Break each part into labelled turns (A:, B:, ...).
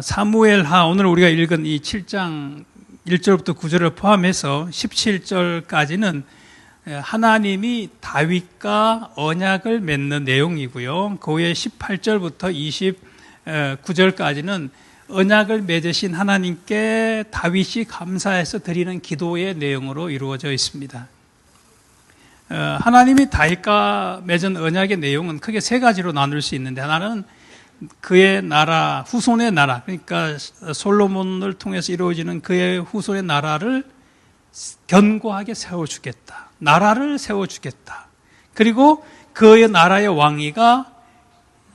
A: 사무엘하 오늘 우리가 읽은 이 7장 1절부터 9절을 포함해서 17절까지는 하나님이 다윗과 언약을 맺는 내용이고요. 그 후에 18절부터 29절까지는 언약을 맺으신 하나님께 다윗이 감사해서 드리는 기도의 내용으로 이루어져 있습니다. 하나님이 다윗과 맺은 언약의 내용은 크게 세 가지로 나눌 수 있는데, 하나는 그의 나라, 후손의 나라, 그러니까 솔로몬을 통해서 이루어지는 그의 후손의 나라를 견고하게 세워주겠다. 나라를 세워주겠다. 그리고 그의 나라의 왕위가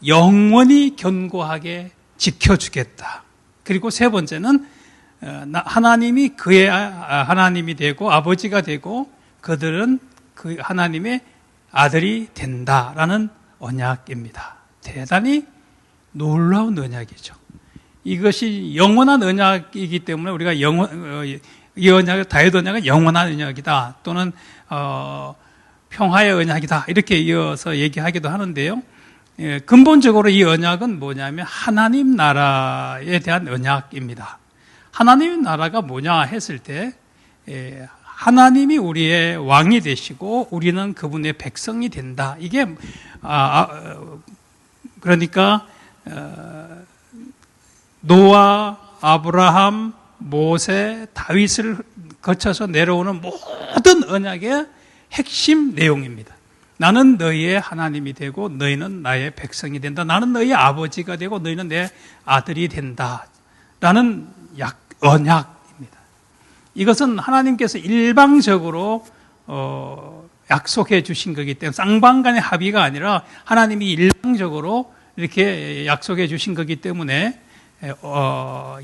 A: 영원히 견고하게 지켜주겠다. 그리고 세 번째는 하나님이 그의 하나님이 되고 아버지가 되고 그들은 그 하나님의 아들이 된다라는 언약입니다. 대단히 놀라운 언약이죠. 이것이 영원한 언약이기 때문에 우리가 이 언약을, 다윗 언약은 영원한 언약이다 또는 평화의 언약이다 이렇게 이어서 얘기하기도 하는데요. 근본적으로 이 언약은 뭐냐면 하나님 나라에 대한 언약입니다. 하나님 나라가 뭐냐 했을 때 하나님이 우리의 왕이 되시고 우리는 그분의 백성이 된다. 이게 그러니까 노아, 아브라함, 모세, 다윗을 거쳐서 내려오는 모든 언약의 핵심 내용입니다. 나는 너희의 하나님이 되고 너희는 나의 백성이 된다. 나는 너희의 아버지가 되고 너희는 내 아들이 된다. 라는 언약입니다. 이것은 하나님께서 일방적으로 약속해 주신 거기 때문에 쌍방간의 합의가 아니라 하나님이 일방적으로 이렇게 약속해 주신 거기 때문에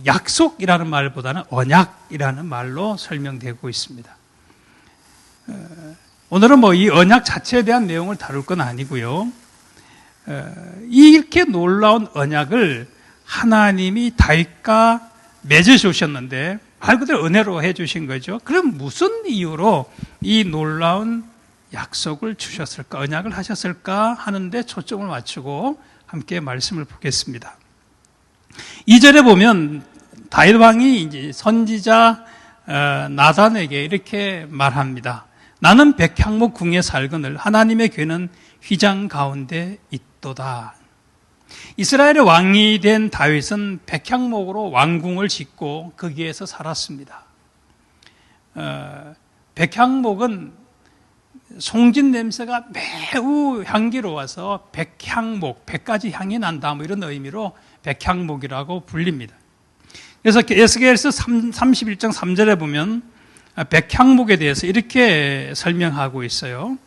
A: 약속이라는 말보다는 언약이라는 말로 설명되고 있습니다. 오늘은 이 언약 자체에 대한 내용을 다룰 건 아니고요. 이렇게 놀라운 언약을 하나님이 다윗과 맺으셨는데 말 그대로 은혜로 해주신 거죠. 그럼 무슨 이유로 이 놀라운 약속을 주셨을까, 언약을 하셨을까 하는데 초점을 맞추고 함께 말씀을 보겠습니다. 2절에 보면 다윗 왕이 이제 선지자 나단에게 이렇게 말합니다. 나는 백향목 궁에 살거늘 하나님의 궤는 휘장 가운데 있도다. 이스라엘의 왕이 된 다윗은 백향목으로 왕궁을 짓고 거기에서 살았습니다. 백향목은 송진 냄새가 매우 향기로워서 백향목, 100가지 향이 난다 이런 의미로 백향목이라고 불립니다. 그래서 에스겔서 31장 3절에 보면 백향목에 대해서 이렇게 설명하고 있어요.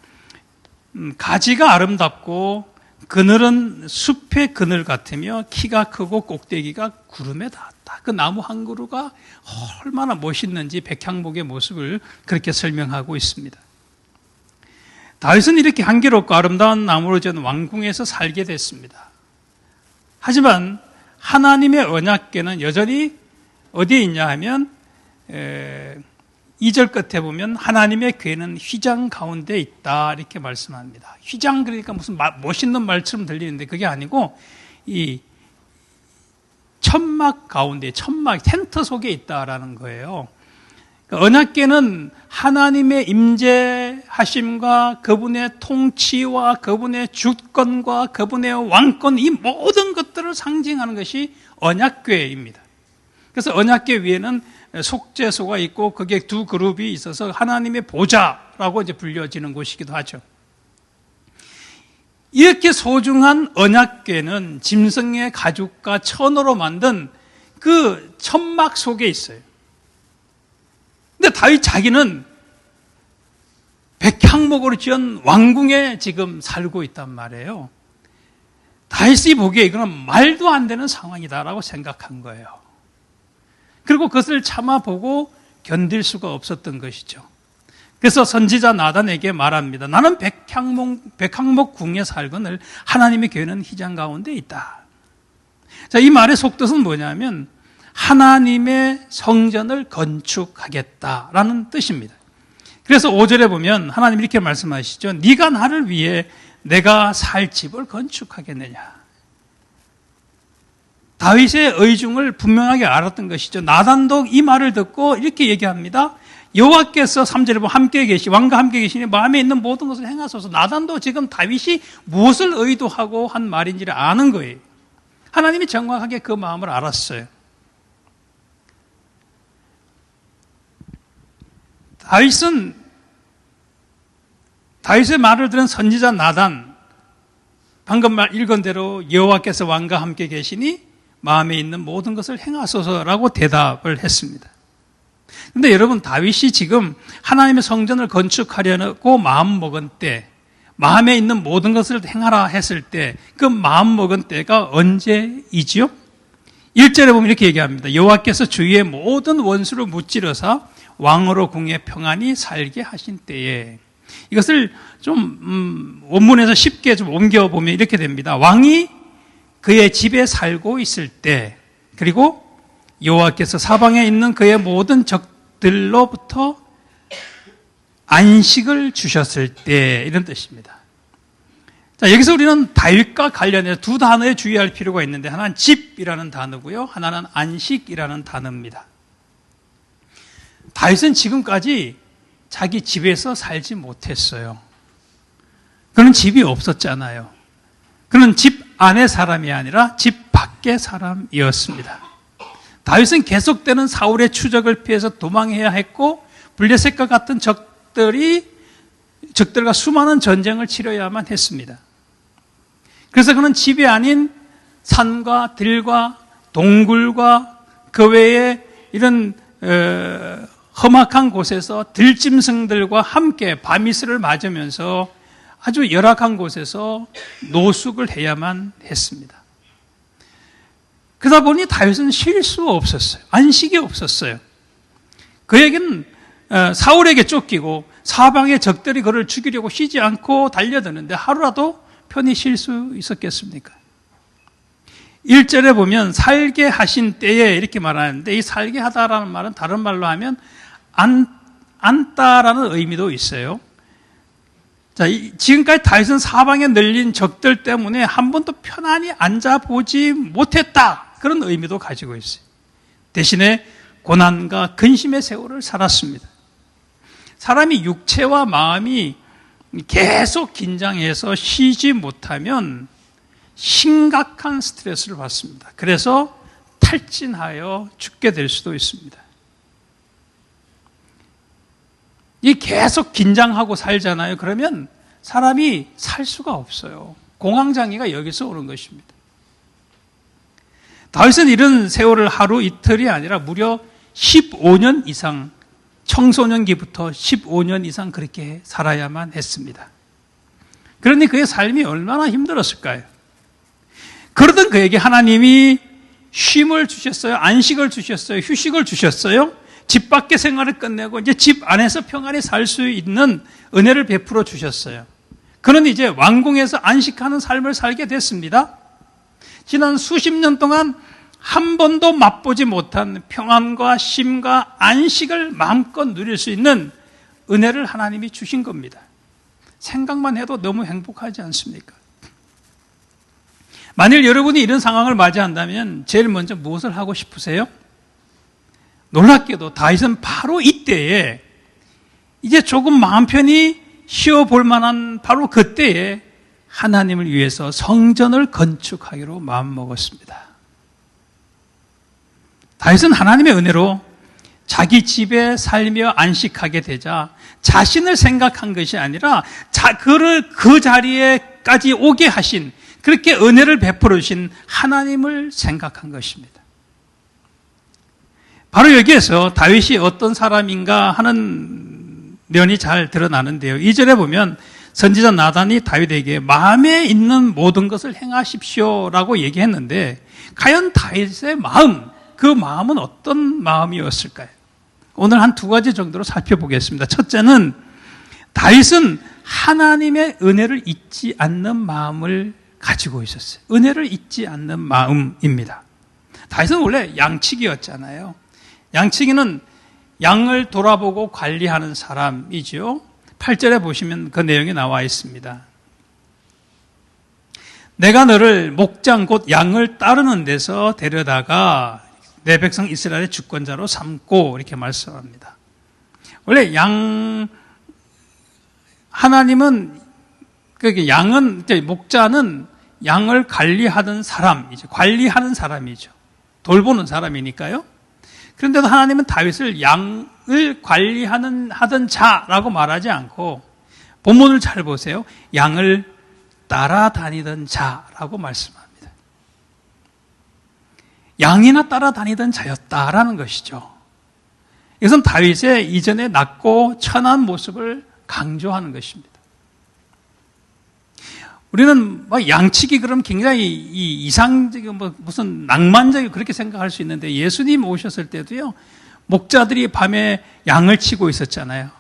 A: 가지가 아름답고 그늘은 숲의 그늘 같으며 키가 크고 꼭대기가 구름에 닿았다. 그 나무 한 그루가 얼마나 멋있는지 백향목의 모습을 그렇게 설명하고 있습니다. 다윗은 이렇게 향기롭고 아름다운 나무로 지은 왕궁에서 살게 됐습니다. 하지만 하나님의 언약궤는 여전히 어디에 있냐 하면 2절 끝에 보면 하나님의 궤는 휘장 가운데 있다 이렇게 말씀합니다. 휘장 그러니까 무슨 멋있는 말처럼 들리는데 그게 아니고 이 천막 가운데, 천막 텐트 속에 있다라는 거예요. 언약궤는 하나님의 임재하심과 그분의 통치와 그분의 주권과 그분의 왕권, 이 모든 것들을 상징하는 것이 언약궤입니다. 그래서 언약궤 위에는 속죄소가 있고 그게 두 그룹이 있어서 하나님의 보좌라고 이제 불려지는 곳이기도 하죠. 이렇게 소중한 언약궤는 짐승의 가죽과 천으로 만든 그 천막 속에 있어요. 근데 다윗 자기는 백향목으로 지은 왕궁에 지금 살고 있단 말이에요. 다윗이 보기에 이거는 말도 안 되는 상황이다라고 생각한 거예요. 그리고 그것을 참아보고 견딜 수가 없었던 것이죠. 그래서 선지자 나단에게 말합니다. 나는 백향목 궁에 살거늘 하나님의 궤는 휘장 가운데 있다. 자, 이 말의 속뜻은 뭐냐면 하나님의 성전을 건축하겠다라는 뜻입니다. 그래서 5절에 보면 하나님 이렇게 말씀하시죠. 네가 나를 위해 내가 살 집을 건축하겠느냐. 다윗의 의중을 분명하게 알았던 것이죠. 나단도 이 말을 듣고 이렇게 얘기합니다. 여호와께서 3절에 보면 함께 왕과 함께 계시니 마음에 있는 모든 것을 행하소서. 나단도 지금 다윗이 무엇을 의도하고 한 말인지를 아는 거예요. 하나님이 정확하게 그 마음을 알았어요. 다윗의 말을 들은 선지자 나단, 방금 읽은 대로 여호와께서 왕과 함께 계시니 마음에 있는 모든 것을 행하소서라고 대답을 했습니다. 그런데 여러분, 다윗이 지금 하나님의 성전을 건축하려고 마음먹은 때, 마음에 있는 모든 것을 행하라 했을 때, 그 마음먹은 때가 언제이지요? 1절에 보면 이렇게 얘기합니다. 여호와께서 주위의 모든 원수를 무찌르사 왕으로 궁에 평안히 살게 하신 때에. 이것을 좀 원문에서 쉽게 좀 옮겨보면 이렇게 됩니다. 왕이 그의 집에 살고 있을 때, 그리고 여호와께서 사방에 있는 그의 모든 적들로부터 안식을 주셨을 때, 이런 뜻입니다. 자, 여기서 우리는 다윗과 관련해서 두 단어에 주의할 필요가 있는데, 하나는 집이라는 단어고요, 하나는 안식이라는 단어입니다. 다윗은 지금까지 자기 집에서 살지 못했어요. 그는 집이 없었잖아요. 그는 집 안의 사람이 아니라 집 밖의 사람이었습니다. 다윗은 계속되는 사울의 추적을 피해서 도망해야 했고, 블레셋과 같은 적들과 수많은 전쟁을 치러야만 했습니다. 그래서 그는 집이 아닌 산과 들과 동굴과 그 외에 이런 험악한 곳에서 들짐승들과 함께 밤이슬을 맞으면서 아주 열악한 곳에서 노숙을 해야만 했습니다. 그러다 보니 다윗은 쉴 수 없었어요. 안식이 없었어요. 그에게는 사울에게 쫓기고 사방의 적들이 그를 죽이려고 쉬지 않고 달려드는데 하루라도 편히 쉴 수 있었겠습니까? 1절에 보면 살게 하신 때에 이렇게 말하는데, 이 살게 하다라는 말은 다른 말로 하면 앉다라는 의미도 있어요. 자, 지금까지 다윗은 사방에 널린 적들 때문에 한 번도 편안히 앉아보지 못했다, 그런 의미도 가지고 있어요. 대신에 고난과 근심의 세월을 살았습니다. 사람이 육체와 마음이 계속 긴장해서 쉬지 못하면 심각한 스트레스를 받습니다. 그래서 탈진하여 죽게 될 수도 있습니다. 이 계속 긴장하고 살잖아요. 그러면 사람이 살 수가 없어요. 공황장애가 여기서 오는 것입니다. 다윗은 이런 세월을 하루 이틀이 아니라 무려 15년 이상, 청소년기부터 15년 이상 그렇게 살아야만 했습니다. 그러니 그의 삶이 얼마나 힘들었을까요? 그러던 그에게 하나님이 쉼을 주셨어요. 안식을 주셨어요. 휴식을 주셨어요. 집 밖의 생활을 끝내고 이제 집 안에서 평안히 살 수 있는 은혜를 베풀어 주셨어요. 그는 이제 왕궁에서 안식하는 삶을 살게 됐습니다. 지난 수십 년 동안 한 번도 맛보지 못한 평안과 쉼과 안식을 마음껏 누릴 수 있는 은혜를 하나님이 주신 겁니다. 생각만 해도 너무 행복하지 않습니까? 만일 여러분이 이런 상황을 맞이한다면 제일 먼저 무엇을 하고 싶으세요? 놀랍게도 다윗은 바로 이때에 이제 조금 마음 편히 쉬어볼 만한 바로 그때에 하나님을 위해서 성전을 건축하기로 마음먹었습니다. 다윗은 하나님의 은혜로 자기 집에 살며 안식하게 되자 자신을 생각한 것이 아니라 그를 그 자리에까지 오게 하신, 그렇게 은혜를 베풀어 주신 하나님을 생각한 것입니다. 바로 여기에서 다윗이 어떤 사람인가 하는 면이 잘 드러나는데요. 2절에 보면 선지자 나단이 다윗에게 마음에 있는 모든 것을 행하십시오라고 얘기했는데, 과연 다윗의 마음, 그 마음은 어떤 마음이었을까요? 오늘 한 두 가지 정도로 살펴보겠습니다. 첫째는 다윗은 하나님의 은혜를 잊지 않는 마음을 가지고 있었어요. 은혜를 잊지 않는 마음입니다. 다윗은 원래 양치기였잖아요. 양치기는 양을 돌아보고 관리하는 사람이죠. 8절에 보시면 그 내용이 나와 있습니다. 내가 너를 목장 곧 양을 따르는 데서 데려다가 내 백성 이스라엘의 주권자로 삼고 이렇게 말씀합니다. 원래 하나님은 양은 목자는 양을 관리하는 사람이죠. 돌보는 사람이니까요. 그런데도 하나님은 다윗을 양을 하던 자라고 말하지 않고 본문을 잘 보세요. 양을 따라다니던 자라고 말씀합니다. 양이나 따라다니던 자였다라는 것이죠. 이것은 다윗의 이전에 낮고 천한 모습을 강조하는 것입니다. 우리는 양치기 그럼 굉장히 이상적이고 무슨 낭만적이고 그렇게 생각할 수 있는데 예수님 오셨을 때도요, 목자들이 밤에 양을 치고 있었잖아요.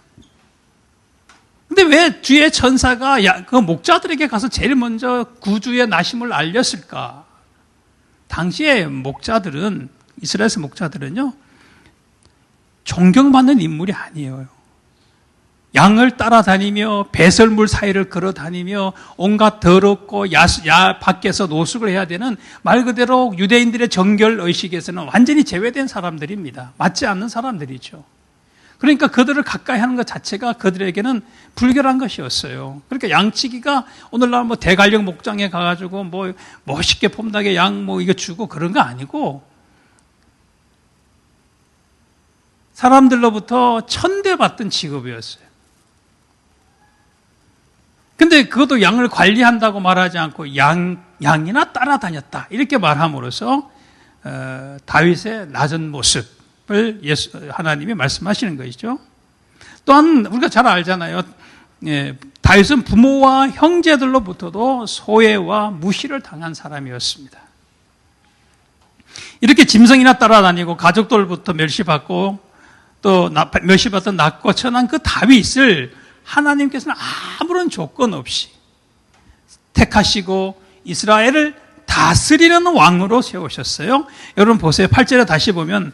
A: 근데 왜 뒤에 천사가 그 목자들에게 가서 제일 먼저 구주의 나심을 알렸을까? 당시에 이스라엘의 목자들은요, 존경받는 인물이 아니에요. 양을 따라다니며 배설물 사이를 걸어다니며 온갖 더럽고 밖에서 노숙을 해야 되는 말 그대로 유대인들의 정결의식에서는 완전히 제외된 사람들입니다. 맞지 않는 사람들이죠. 그러니까 그들을 가까이 하는 것 자체가 그들에게는 불결한 것이었어요. 그러니까 양치기가 오늘날 대관령 목장에 가가지고 멋있게 폼나게 양 이거 주고 그런 거 아니고 사람들로부터 천대받던 직업이었어요. 근데 그것도 양을 관리한다고 말하지 않고 양이나 따라다녔다 이렇게 말함으로써 다윗의 낮은 모습을 하나님이 말씀하시는 것이죠. 또한 우리가 잘 알잖아요. 다윗은 부모와 형제들로부터도 소외와 무시를 당한 사람이었습니다. 이렇게 짐승이나 따라다니고 가족들부터 멸시받고 또 멸시받던 낮고 천한 그 다윗을 하나님께서는 아무런 조건 없이 택하시고 이스라엘을 다스리는 왕으로 세우셨어요. 여러분 보세요. 8절에 다시 보면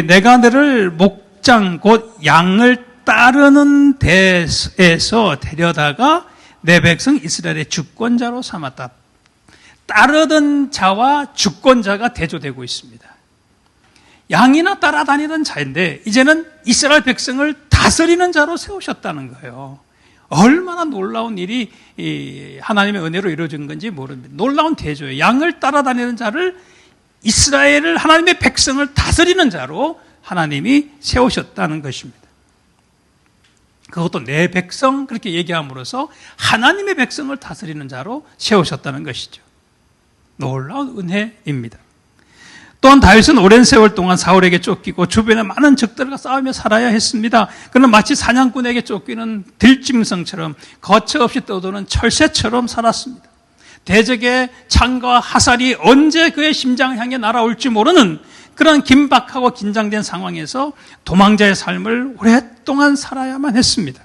A: 내가 너를 목장 곧 양을 따르는 데에서 데려다가 내 백성 이스라엘의 주권자로 삼았다. 따르던 자와 주권자가 대조되고 있습니다. 양이나 따라다니던 자인데 이제는 이스라엘 백성을 다스리는 자로 세우셨다는 거예요. 얼마나 놀라운 일이 하나님의 은혜로 이루어진 건지 모릅니다. 놀라운 대조예요. 양을 따라다니는 자를 이스라엘을 하나님의 백성을 다스리는 자로 하나님이 세우셨다는 것입니다. 그것도 내 백성 그렇게 얘기함으로써 하나님의 백성을 다스리는 자로 세우셨다는 것이죠. 놀라운 은혜입니다. 또한 다윗은 오랜 세월 동안 사울에게 쫓기고 주변에 많은 적들과 싸우며 살아야 했습니다. 그는 마치 사냥꾼에게 쫓기는 들짐승처럼 거처없이 떠도는 철새처럼 살았습니다. 대적의 창과 화살이 언제 그의 심장을 향해 날아올지 모르는 그런 긴박하고 긴장된 상황에서 도망자의 삶을 오랫동안 살아야만 했습니다.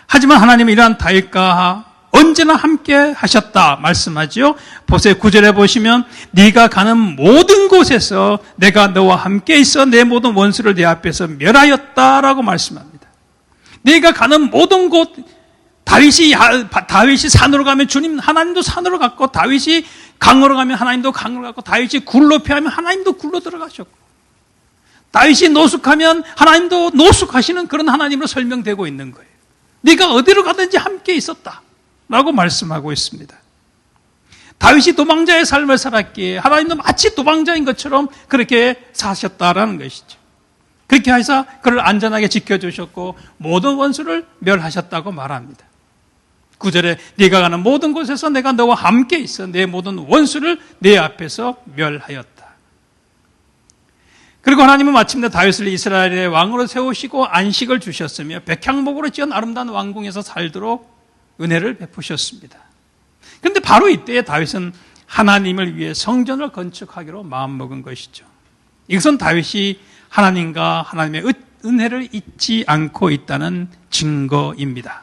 A: 하지만 하나님은 이러한 다윗과 언제나 함께 하셨다 말씀하지요. 보세요. 9절에 보시면 네가 가는 모든 곳에서 내가 너와 함께 있어 내 모든 원수를 내 앞에서 멸하였다라고 말씀합니다. 네가 가는 모든 곳, 다윗이 산으로 가면 주님 하나님도 산으로 갔고, 다윗이 강으로 가면 하나님도 강으로 갔고, 다윗이 굴로 피하면 하나님도 굴로 들어가셨고, 다윗이 노숙하면 하나님도 노숙하시는 그런 하나님으로 설명되고 있는 거예요. 네가 어디로 가든지 함께 있었다 라고 말씀하고 있습니다. 다윗이 도망자의 삶을 살았기에 하나님도 마치 도망자인 것처럼 그렇게 사셨다라는 것이죠. 그렇게 해서 그를 안전하게 지켜주셨고 모든 원수를 멸하셨다고 말합니다. 9절에 네가 가는 모든 곳에서 내가 너와 함께 있어 내 모든 원수를 내 앞에서 멸하였다. 그리고 하나님은 마침내 다윗을 이스라엘의 왕으로 세우시고 안식을 주셨으며 백향목으로 지은 아름다운 왕궁에서 살도록 은혜를 베푸셨습니다. 그런데 바로 이때에 다윗은 하나님을 위해 성전을 건축하기로 마음먹은 것이죠. 이것은 다윗이 하나님과 하나님의 은혜를 잊지 않고 있다는 증거입니다.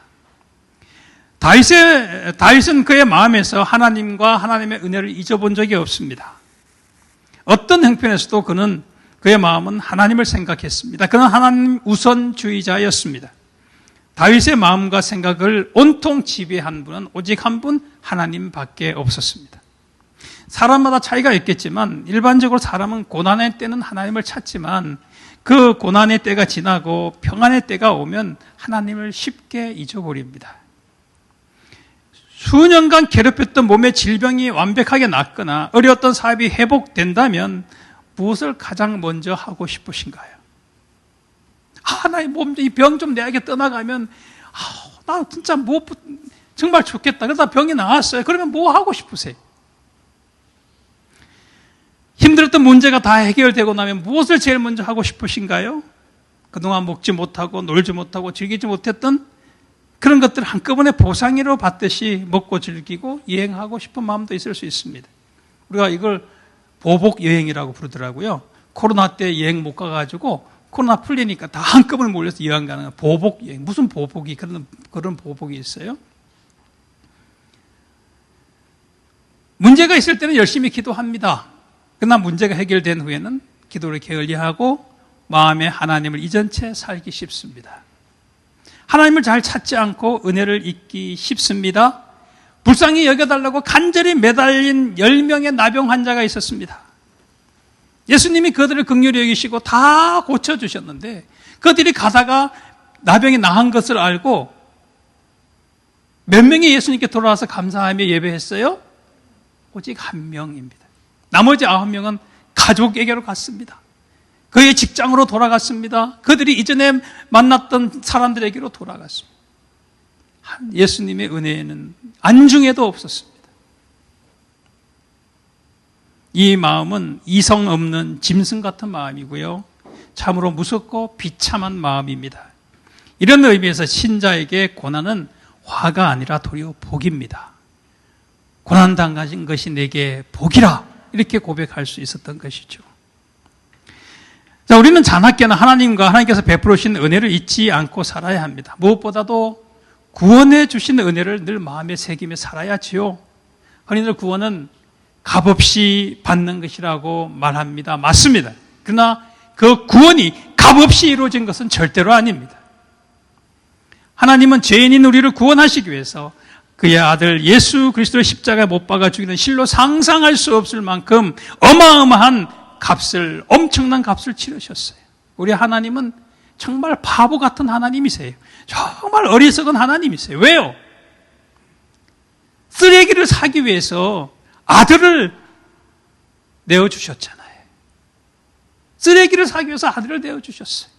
A: 다윗은 그의 마음에서 하나님과 하나님의 은혜를 잊어본 적이 없습니다. 어떤 형편에서도 그는 그의 마음은 하나님을 생각했습니다. 그는 하나님 우선주의자였습니다. 다윗의 마음과 생각을 온통 지배한 분은 오직 한 분, 하나님밖에 없었습니다. 사람마다 차이가 있겠지만 일반적으로 사람은 고난의 때는 하나님을 찾지만 그 고난의 때가 지나고 평안의 때가 오면 하나님을 쉽게 잊어버립니다. 수년간 괴롭혔던 몸의 질병이 완벽하게 낫거나 어려웠던 사업이 회복된다면 무엇을 가장 먼저 하고 싶으신가요? 나의 몸, 이 병 좀 내게 떠나가면, 나 진짜 정말 좋겠다. 그러다 병이 나았어요. 그러면 뭐 하고 싶으세요? 힘들었던 문제가 다 해결되고 나면 무엇을 제일 먼저 하고 싶으신가요? 그동안 먹지 못하고 놀지 못하고 즐기지 못했던 그런 것들을 한꺼번에 보상으로 받듯이 먹고 즐기고 여행하고 싶은 마음도 있을 수 있습니다. 우리가 이걸 보복 여행이라고 부르더라고요. 코로나 때 여행 못 가가지고 코로나 풀리니까 다 한꺼번에 몰려서 여행 가는 보복 여행. 무슨 보복이 그런 보복이 있어요? 문제가 있을 때는 열심히 기도합니다. 그러나 문제가 해결된 후에는 기도를 게을리하고 마음에 하나님을 잊은 채 살기 쉽습니다. 하나님을 잘 찾지 않고 은혜를 잊기 쉽습니다. 불쌍히 여겨달라고 간절히 매달린 10명의 나병 환자가 있었습니다. 예수님이 그들을 긍휼히 여기시고 다 고쳐주셨는데 그들이 가다가 나병이 나은 것을 알고 몇 명이 예수님께 돌아와서 감사하며 예배했어요? 오직 한 명입니다. 나머지 9명은 가족에게로 갔습니다. 그의 직장으로 돌아갔습니다. 그들이 이전에 만났던 사람들에게로 돌아갔습니다. 예수님의 은혜에는 안중에도 없었습니다. 이 마음은 이성 없는 짐승 같은 마음이고요. 참으로 무섭고 비참한 마음입니다. 이런 의미에서 신자에게 고난은 화가 아니라 도리어 복입니다. 고난당하신 것이 내게 복이라 이렇게 고백할 수 있었던 것이죠. 자, 우리는 자나깨나 하나님과 하나님께서 베풀어 주신 은혜를 잊지 않고 살아야 합니다. 무엇보다도 구원해 주신 은혜를 늘 마음에 새기며 살아야지요. 흔히들 구원은 값없이 받는 것이라고 말합니다. 맞습니다. 그러나 그 구원이 값없이 이루어진 것은 절대로 아닙니다. 하나님은 죄인인 우리를 구원하시기 위해서 그의 아들 예수 그리스도의 십자가에 못 박아 죽이는 실로 상상할 수 없을 만큼 어마어마한 값을, 엄청난 값을 치르셨어요. 우리 하나님은 정말 바보 같은 하나님이세요. 정말 어리석은 하나님이세요. 왜요? 쓰레기를 사기 위해서 아들을 내어주셨잖아요. 쓰레기를 사기 위해서 아들을 내어주셨어요.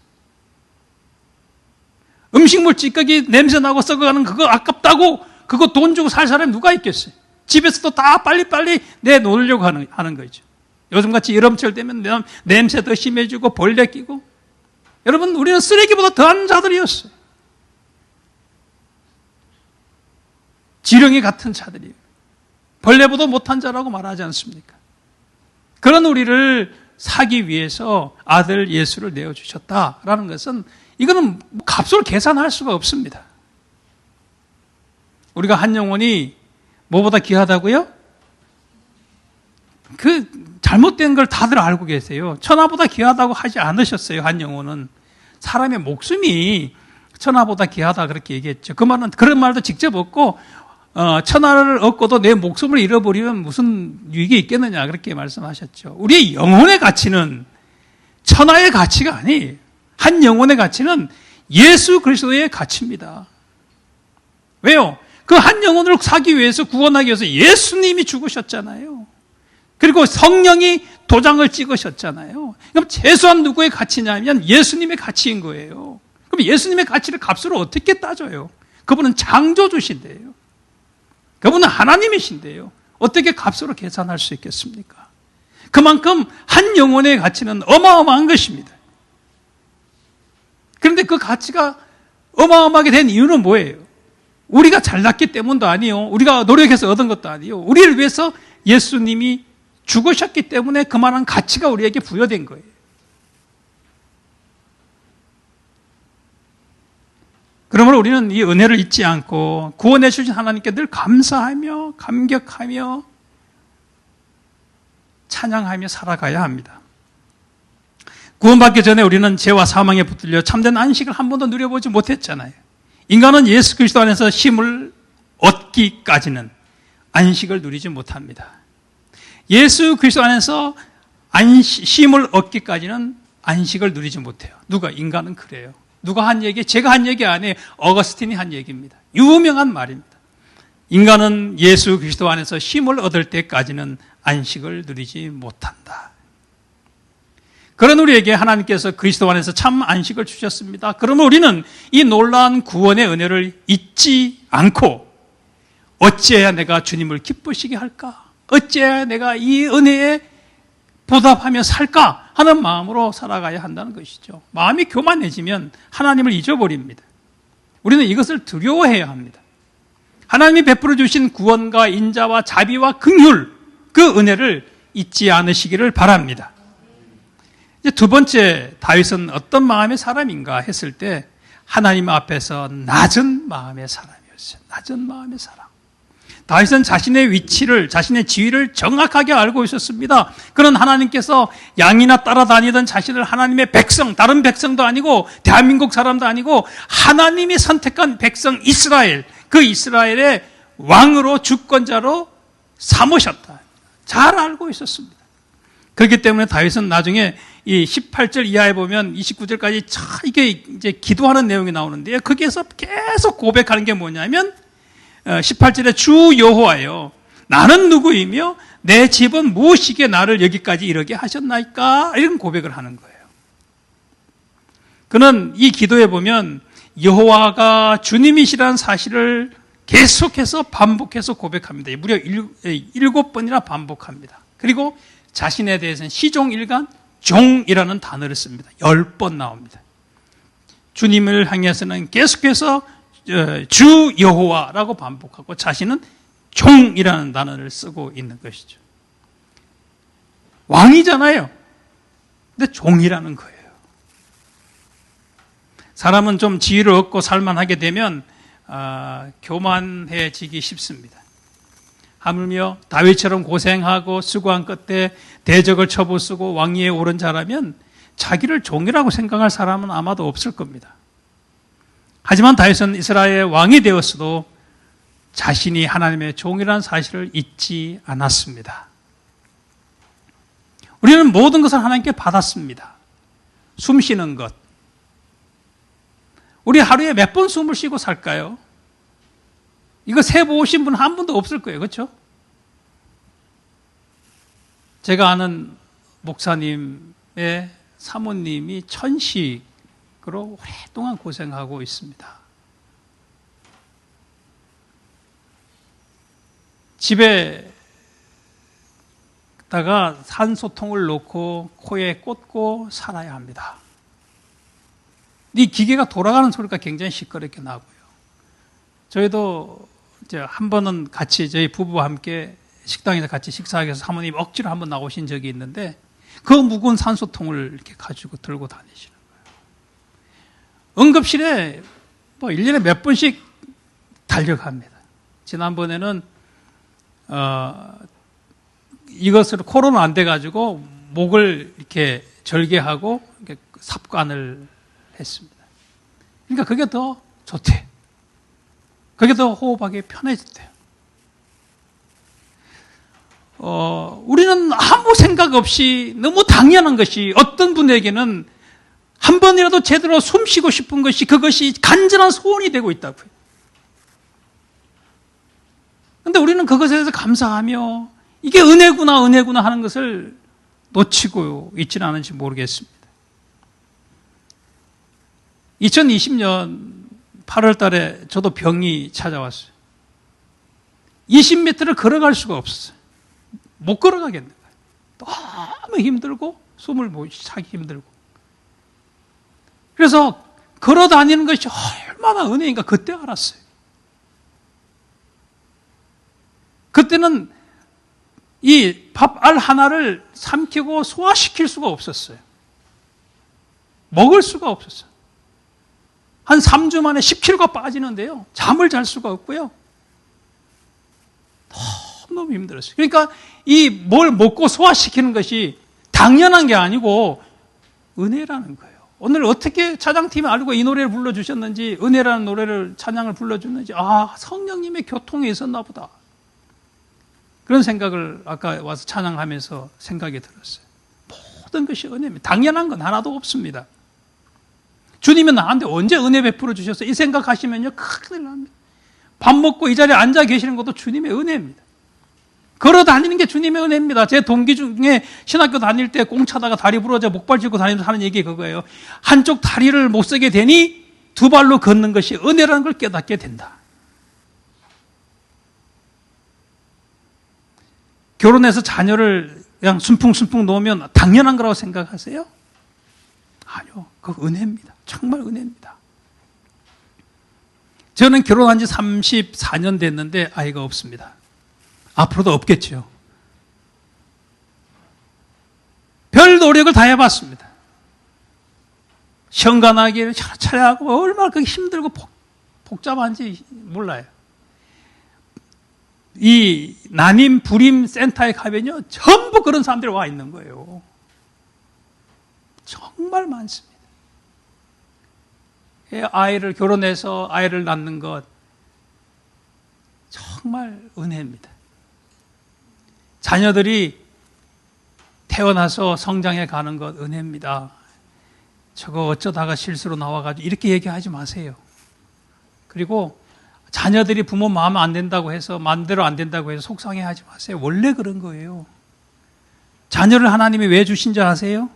A: 음식물 찌꺼기 냄새나고 썩어가는 그거 아깝다고 그거 돈 주고 살 사람이 누가 있겠어요? 집에서도 다 빨리빨리 내놓으려고 하는 거죠. 요즘같이 여름철 되면 냄새 더 심해지고 벌레 끼고. 여러분, 우리는 쓰레기보다 더한 자들이었어요. 지렁이 같은 자들이에요. 벌레보다 못한 자라고 말하지 않습니까? 그런 우리를 사기 위해서 아들 예수를 내어주셨다라는 것은 이거는 값을 계산할 수가 없습니다. 우리가 한 영혼이 뭐보다 귀하다고요? 그 잘못된 걸 다들 알고 계세요. 천하보다 귀하다고 하지 않으셨어요. 한 영혼은 사람의 목숨이 천하보다 귀하다 그렇게 얘기했죠. 그 말은 그런 말도 직접 없고 천하를 얻고도 내 목숨을 잃어버리면 무슨 유익이 있겠느냐 그렇게 말씀하셨죠. 우리의 영혼의 가치는 천하의 가치가 아니에요. 한 영혼의 가치는 예수 그리스도의 가치입니다. 왜요? 그 한 영혼을 사기 위해서 구원하기 위해서 예수님이 죽으셨잖아요. 그리고 성령이 도장을 찍으셨잖아요. 그럼 최소한 누구의 가치냐면 예수님의 가치인 거예요. 그럼 예수님의 가치를 값으로 어떻게 따져요? 그분은 창조주신데요. 그분은 하나님이신데요. 어떻게 값으로 계산할 수 있겠습니까? 그만큼 한 영혼의 가치는 어마어마한 것입니다. 그런데 그 가치가 어마어마하게 된 이유는 뭐예요? 우리가 잘났기 때문도 아니요. 우리가 노력해서 얻은 것도 아니요. 우리를 위해서 예수님이 죽으셨기 때문에 그만한 가치가 우리에게 부여된 거예요. 그러므로 우리는 이 은혜를 잊지 않고 구원해 주신 하나님께 늘 감사하며 감격하며 찬양하며 살아가야 합니다. 구원받기 전에 우리는 죄와 사망에 붙들려 참된 안식을 한 번도 누려보지 못했잖아요. 인간은 예수 그리스도 안에서 쉼을 얻기까지는 안식을 누리지 못합니다. 예수 그리스도 안에서 쉼을 얻기까지는 안식을 누리지 못해요. 누가? 인간은 그래요. 누가 한 얘기? 제가 한 얘기 아니에요. 어거스틴이 한 얘기입니다. 유명한 말입니다. 인간은 예수 그리스도 안에서 쉼을 얻을 때까지는 안식을 누리지 못한다. 그런 우리에게 하나님께서 그리스도 안에서 참 안식을 주셨습니다. 그러면 우리는 이 놀라운 구원의 은혜를 잊지 않고 어찌해야 내가 주님을 기쁘시게 할까? 어찌해야 내가 이 은혜에 보답하며 살까? 하는 마음으로 살아가야 한다는 것이죠. 마음이 교만해지면 하나님을 잊어버립니다. 우리는 이것을 두려워해야 합니다. 하나님이 베풀어 주신 구원과 인자와 자비와 긍휼, 그 은혜를 잊지 않으시기를 바랍니다. 이제 두 번째, 다윗은 어떤 마음의 사람인가 했을 때 하나님 앞에서 낮은 마음의 사람이었어요. 낮은 마음의 사람. 다윗은 자신의 위치를, 자신의 지위를 정확하게 알고 있었습니다. 그는 하나님께서 양이나 따라다니던 자신을 하나님의 백성, 다른 백성도 아니고 대한민국 사람도 아니고 하나님이 선택한 백성 이스라엘, 그 이스라엘의 왕으로 주권자로 삼으셨다. 잘 알고 있었습니다. 그렇기 때문에 다윗은 나중에 이 18절 이하에 보면 29절까지 이게 이제 기도하는 내용이 나오는데요. 거기에서 계속 고백하는 게 뭐냐면 18절에 주 여호와여 나는 누구이며 내 집은 무엇이기에 나를 여기까지 이르게 하셨나이까? 이런 고백을 하는 거예요. 그는 이 기도에 보면 여호와가 주님이시라는 사실을 계속해서 반복해서 고백합니다. 무려 7번이나 반복합니다. 그리고 자신에 대해서는 시종일관 종이라는 단어를 씁니다. 10번 나옵니다. 주님을 향해서는 계속해서 주 여호와라고 반복하고 자신은 종이라는 단어를 쓰고 있는 것이죠. 왕이잖아요. 근데 종이라는 거예요. 사람은 좀 지위를 얻고 살만하게 되면 교만해지기 쉽습니다. 하물며 다윗처럼 고생하고 수고한 끝에 대적을 쳐부수고 왕위에 오른 자라면 자기를 종이라고 생각할 사람은 아마도 없을 겁니다. 하지만 다윗은 이스라엘의 왕이 되었어도 자신이 하나님의 종이라는 사실을 잊지 않았습니다. 우리는 모든 것을 하나님께 받았습니다. 숨 쉬는 것. 우리 하루에 몇 번 숨을 쉬고 살까요? 이거 세보신 분 한 분도 없을 거예요. 그렇죠? 제가 아는 목사님의 사모님이 천식으로 오랫동안 고생하고 있습니다. 집에다가 산소통을 놓고 코에 꽂고 살아야 합니다. 이 기계가 돌아가는 소리가 굉장히 시끄럽게 나고요. 저희도 이제 한 번은 같이 저희 부부와 함께 식당에서 같이 식사하기 위해서 사모님 억지로 한번 나오신 적이 있는데 그 무거운 산소통을 이렇게 가지고 들고 다니시는 거예요. 응급실에 뭐 1년에 몇 번씩 달려갑니다. 지난번에는 이것을 코로나 안 돼가지고 목을 이렇게 절개하고 이렇게 삽관을 했습니다. 그러니까 그게 더 좋대. 그게 더 호흡하기 편해졌대요. 우리는 아무 생각 없이 너무 당연한 것이 어떤 분에게는 한 번이라도 제대로 숨 쉬고 싶은 것이 그것이 간절한 소원이 되고 있다고요. 그런데 우리는 그것에 대해서 감사하며 이게 은혜구나 하는 것을 놓치고 있지는 않은지 모르겠습니다. 2020년 8월 달에 저도 병이 찾아왔어요. 20m를 걸어갈 수가 없었어요. 못 걸어가겠는 거예요. 너무 힘들고 숨을 못 차기 힘들고. 그래서 걸어 다니는 것이 얼마나 은혜인가 그때 알았어요. 그때는 이 밥알 하나를 삼키고 소화시킬 수가 없었어요. 먹을 수가 없었어요. 한 3주 만에 10kg가 빠지는데요. 잠을 잘 수가 없고요. 너무 힘들었어요. 그러니까 이 뭘 먹고 소화시키는 것이 당연한 게 아니고 은혜라는 거예요. 오늘 어떻게 찬양팀이 알고 이 노래를 불러주셨는지, 은혜라는 노래를, 찬양을 불러줬는지, 성령님의 교통이 있었나 보다. 그런 생각을 아까 와서 찬양하면서 생각이 들었어요. 모든 것이 은혜입니다. 당연한 건 하나도 없습니다. 주님은 나한테 언제 은혜 베풀어 주셨어요? 이 생각하시면요, 큰일 납니다. 밥 먹고 이 자리에 앉아 계시는 것도 주님의 은혜입니다. 걸어 다니는 게 주님의 은혜입니다. 제 동기 중에 신학교 다닐 때 꽁차다가 다리 부러져 목발 짚고 다니면서 하는 얘기 그거예요. 한쪽 다리를 못 쓰게 되니 두 발로 걷는 것이 은혜라는 걸 깨닫게 된다. 결혼해서 자녀를 그냥 순풍순풍 놓으면 당연한 거라고 생각하세요? 아니요. 그거 은혜입니다. 정말 은혜입니다. 저는 결혼한 지 34년 됐는데 아이가 없습니다. 앞으로도 없겠죠. 별 노력을 다 해봤습니다. 현관하기를 차례 하고 얼마나 그게 힘들고 복잡한지 몰라요. 이 난임 불임 센터에 가면요, 전부 그런 사람들이 와 있는 거예요. 정말 많습니다. 아이를 결혼해서 아이를 낳는 것 정말 은혜입니다. 자녀들이 태어나서 성장해 가는 것 은혜입니다. 저거 어쩌다가 실수로 나와가지고 이렇게 얘기하지 마세요. 그리고 자녀들이 부모 마음 안 된다고 해서, 마음대로 안 된다고 해서 속상해하지 마세요. 원래 그런 거예요. 자녀를 하나님이 왜 주신 줄 아세요?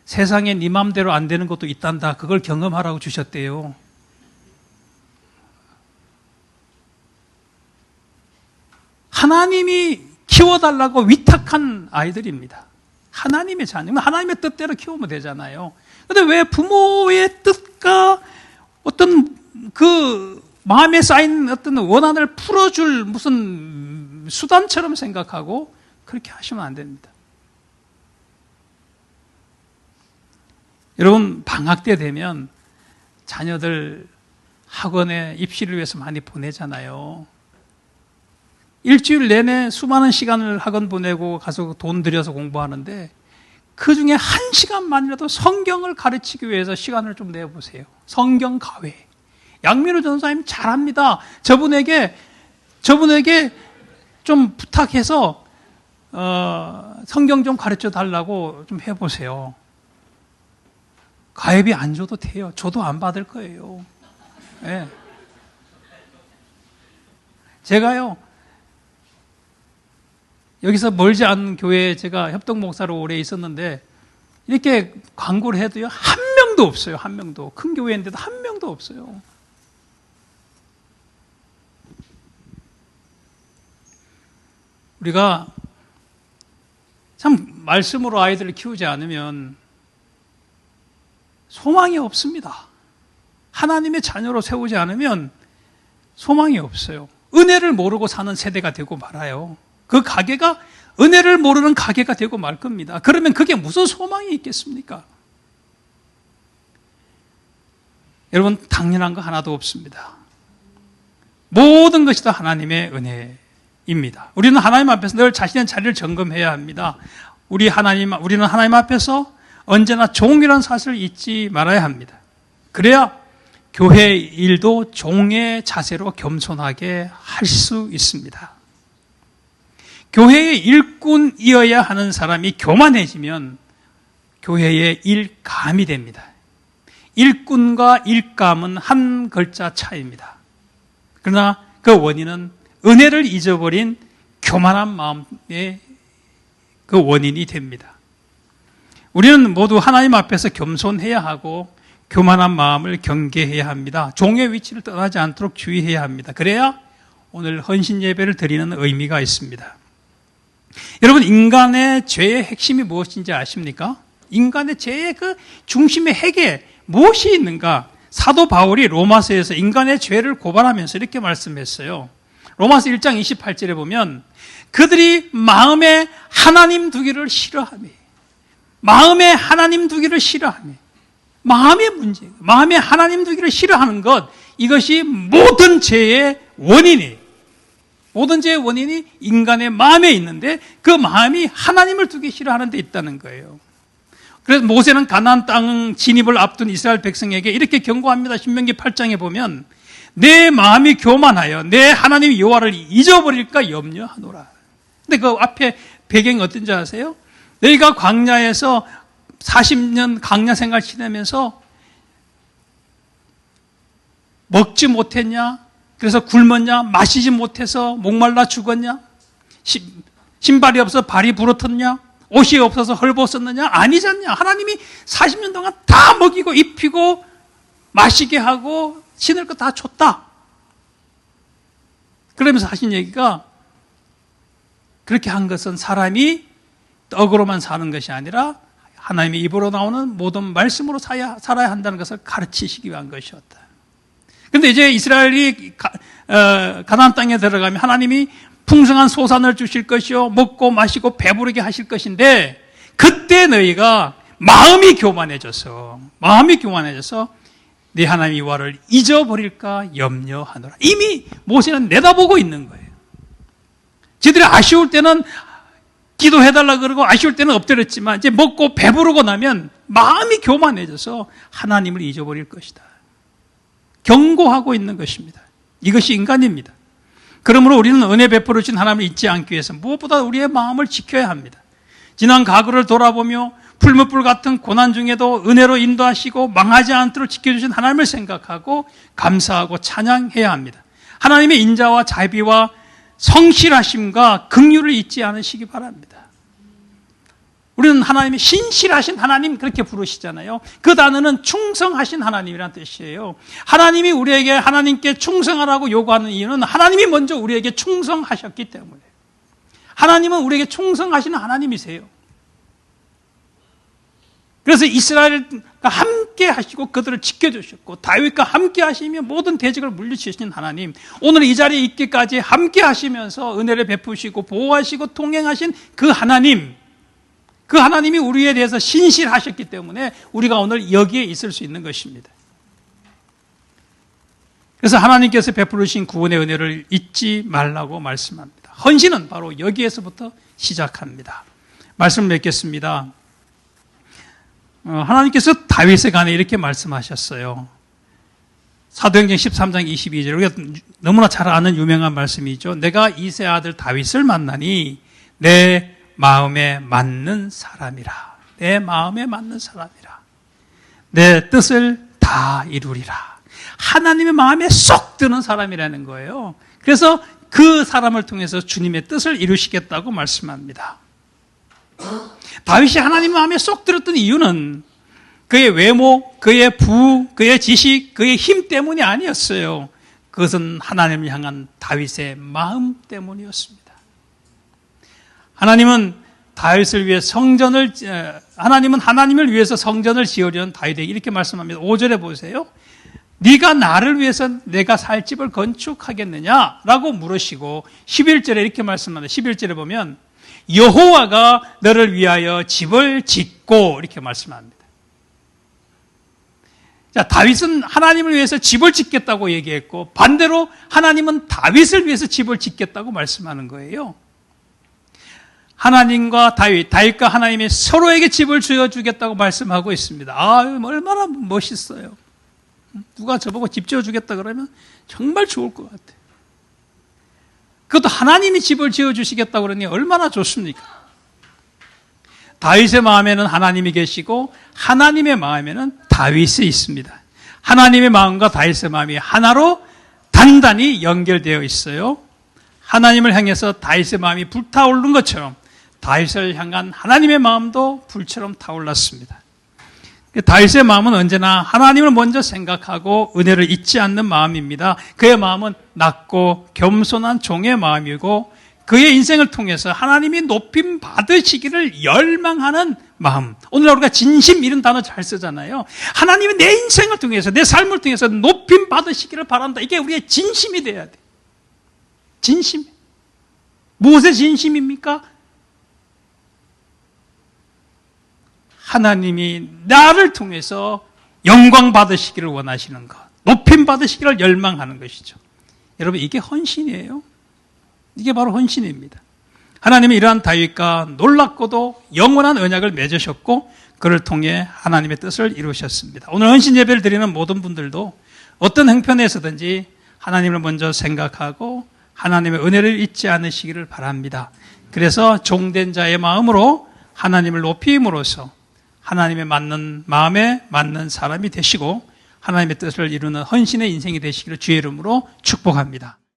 A: 세상에 네 마음대로 안 되는 것도 있단다. 그걸 경험하라고 주셨대요. 하나님이 키워달라고 위탁한 아이들입니다. 하나님의 자녀, 하나님의 뜻대로 키우면 되잖아요. 그런데 왜 부모의 뜻과 어떤 그 마음에 쌓인 어떤 원한을 풀어줄 무슨 수단처럼 생각하고 그렇게 하시면 안 됩니다. 여러분, 방학 때 되면 자녀들 학원에 입시를 위해서 많이 보내잖아요. 일주일 내내 수많은 시간을 학원 보내고 가서 돈 들여서 공부하는데 그 중에 한 시간만이라도 성경을 가르치기 위해서 시간을 좀 내보세요. 성경 가회. 양민호 전사님 잘합니다. 저분에게 좀 부탁해서 성경 좀 가르쳐 달라고 좀 해보세요. 가입이 안 줘도 돼요. 줘도 안 받을 거예요. 네. 제가요, 여기서 멀지 않은 교회에 제가 협동 목사로 오래 있었는데 이렇게 광고를 해도요, 한 명도 없어요. 한 명도. 큰 교회인데도 한 명도 없어요. 우리가 참 말씀으로 아이들을 키우지 않으면 소망이 없습니다. 하나님의 자녀로 세우지 않으면 소망이 없어요. 은혜를 모르고 사는 세대가 되고 말아요. 그 가게가 은혜를 모르는 가게가 되고 말 겁니다. 그러면 그게 무슨 소망이 있겠습니까? 여러분, 당연한 거 하나도 없습니다. 모든 것이 다 하나님의 은혜입니다. 우리는 하나님 앞에서 늘 자신의 자리를 점검해야 합니다. 우리는 하나님 앞에서 언제나 종이라는 사실을 잊지 말아야 합니다. 그래야 교회 일도 종의 자세로 겸손하게 할 수 있습니다. 교회의 일꾼이어야 하는 사람이 교만해지면 교회의 일감이 됩니다. 일꾼과 일감은 한 글자 차이입니다. 그러나 그 원인은 은혜를 잊어버린 교만한 마음의 그 원인이 됩니다. 우리는 모두 하나님 앞에서 겸손해야 하고 교만한 마음을 경계해야 합니다. 종의 위치를 떠나지 않도록 주의해야 합니다. 그래야 오늘 헌신 예배를 드리는 의미가 있습니다. 여러분, 인간의 죄의 핵심이 무엇인지 아십니까? 인간의 죄의 그 중심의 핵에 무엇이 있는가? 사도 바울이 로마서에서 인간의 죄를 고발하면서 이렇게 말씀했어요. 로마서 1장 28절에 보면 그들이 마음에 하나님 두기를 싫어하며, 마음에 하나님 두기를 싫어하며, 마음의 문제, 마음에 하나님 두기를 싫어하는 것, 이것이 모든 죄의 원인이에요. 모든 죄의 원인이 인간의 마음에 있는데 그 마음이 하나님을 두기 싫어하는 데 있다는 거예요. 그래서 모세는 가나안 땅 진입을 앞둔 이스라엘 백성에게 이렇게 경고합니다. 신명기 8장에 보면 내 마음이 교만하여 내 하나님 여호와를 잊어버릴까 염려하노라. 근데 그 앞에 배경이 어떤지 아세요? 너희가 광야에서 40년 광야 생활 지내면서 먹지 못했냐? 그래서 굶었냐? 마시지 못해서 목말라 죽었냐? 신발이 없어서 발이 부러졌냐? 옷이 없어서 헐벗었느냐? 아니잖냐? 하나님이 40년 동안 다 먹이고 입히고 마시게 하고 신을 거 다 줬다. 그러면서 하신 얘기가 그렇게 한 것은 사람이 떡으로만 사는 것이 아니라 하나님의 입으로 나오는 모든 말씀으로 살아야 한다는 것을 가르치시기 위한 것이었다. 그런데 이제 이스라엘이 가나안 땅에 들어가면 하나님이 풍성한 소산을 주실 것이요 먹고 마시고 배부르게 하실 것인데 그때 너희가 마음이 교만해져서 네 하나님 여호와를 잊어버릴까 염려하노라. 이미 모세는 내다보고 있는 거예요. 저들이 아쉬울 때는 기도해달라 그러고 아쉬울 때는 엎드렸지만 이제 먹고 배부르고 나면 마음이 교만해져서 하나님을 잊어버릴 것이다. 경고하고 있는 것입니다. 이것이 인간입니다. 그러므로 우리는 은혜 베풀어 주신 하나님을 잊지 않기 위해서 무엇보다 우리의 마음을 지켜야 합니다. 지난 과거를 돌아보며 풀무불 같은 고난 중에도 은혜로 인도하시고 망하지 않도록 지켜주신 하나님을 생각하고 감사하고 찬양해야 합니다. 하나님의 인자와 자비와 성실하심과 긍휼을 잊지 않으시기 바랍니다. 우리는 하나님의 신실하신 하나님 그렇게 부르시잖아요. 그 단어는 충성하신 하나님이라는 뜻이에요. 하나님이 우리에게 하나님께 충성하라고 요구하는 이유는 하나님이 먼저 우리에게 충성하셨기 때문에. 하나님은 우리에게 충성하시는 하나님이세요. 그래서 이스라엘과 함께 하시고 그들을 지켜주셨고 다윗과 함께 하시며 모든 대적을 물리치신 하나님, 오늘 이 자리에 있기까지 함께 하시면서 은혜를 베푸시고 보호하시고 통행하신 그 하나님, 그 하나님이 우리에 대해서 신실하셨기 때문에 우리가 오늘 여기에 있을 수 있는 것입니다. 그래서 하나님께서 베풀으신 구원의 은혜를 잊지 말라고 말씀합니다. 헌신은 바로 여기에서부터 시작합니다. 말씀을 맺겠습니다. 하나님께서 다윗에 관해 이렇게 말씀하셨어요. 사도행전 13장 22절, 우리가 너무나 잘 아는 유명한 말씀이죠. 내가 이새 아들 다윗을 만나니 내 마음에 맞는 사람이라. 내 마음에 맞는 사람이라. 내 뜻을 다 이루리라. 하나님의 마음에 쏙 드는 사람이라는 거예요. 그래서 그 사람을 통해서 주님의 뜻을 이루시겠다고 말씀합니다. 다윗이 하나님 마음에 쏙 들었던 이유는 그의 외모, 그의 부, 그의 지식, 그의 힘 때문이 아니었어요. 그것은 하나님을 향한 다윗의 마음 때문이었습니다. 하나님은 다윗을 위해 하나님은 하나님을 위해서 성전을 지으려는 다윗에게 이렇게 말씀합니다. 5절에 보세요. 네가 나를 위해서 내가 살 집을 건축하겠느냐라고 물으시고 11절에 이렇게 말씀합니다. 11절에 보면 여호와가 너를 위하여 집을 짓고 이렇게 말씀합니다. 자, 다윗은 하나님을 위해서 집을 짓겠다고 얘기했고 반대로 하나님은 다윗을 위해서 집을 짓겠다고 말씀하는 거예요. 하나님과 다윗과 하나님이 서로에게 집을 지어주겠다고 말씀하고 있습니다. 얼마나 멋있어요. 누가 저보고 집 지어주겠다 그러면 정말 좋을 것 같아요. 그것도 하나님이 집을 지어주시겠다고 그러니 얼마나 좋습니까? 다윗의 마음에는 하나님이 계시고 하나님의 마음에는 다윗이 있습니다. 하나님의 마음과 다윗의 마음이 하나로 단단히 연결되어 있어요. 하나님을 향해서 다윗의 마음이 불타오르는 것처럼 다윗을 향한 하나님의 마음도 불처럼 타올랐습니다. 다윗의 마음은 언제나 하나님을 먼저 생각하고 은혜를 잊지 않는 마음입니다. 그의 마음은 낮고 겸손한 종의 마음이고 그의 인생을 통해서 하나님이 높임 받으시기를 열망하는 마음. 오늘날 우리가 진심 이런 단어 잘 쓰잖아요. 하나님이 내 인생을 통해서 내 삶을 통해서 높임 받으시기를 바란다. 이게 우리의 진심이 돼야 돼. 진심. 무엇의 진심입니까? 하나님이 나를 통해서 영광 받으시기를 원하시는 것, 높임 받으시기를 열망하는 것이죠. 여러분, 이게 헌신이에요. 이게 바로 헌신입니다. 하나님은 이러한 다윗과 놀랍고도 영원한 언약을 맺으셨고 그를 통해 하나님의 뜻을 이루셨습니다. 오늘 헌신 예배를 드리는 모든 분들도 어떤 형편에서든지 하나님을 먼저 생각하고 하나님의 은혜를 잊지 않으시기를 바랍니다. 그래서 종된 자의 마음으로 하나님을 높임으로써 하나님의 맞는 마음에 맞는 사람이 되시고 하나님의 뜻을 이루는 헌신의 인생이 되시기를 주의 이름으로 축복합니다.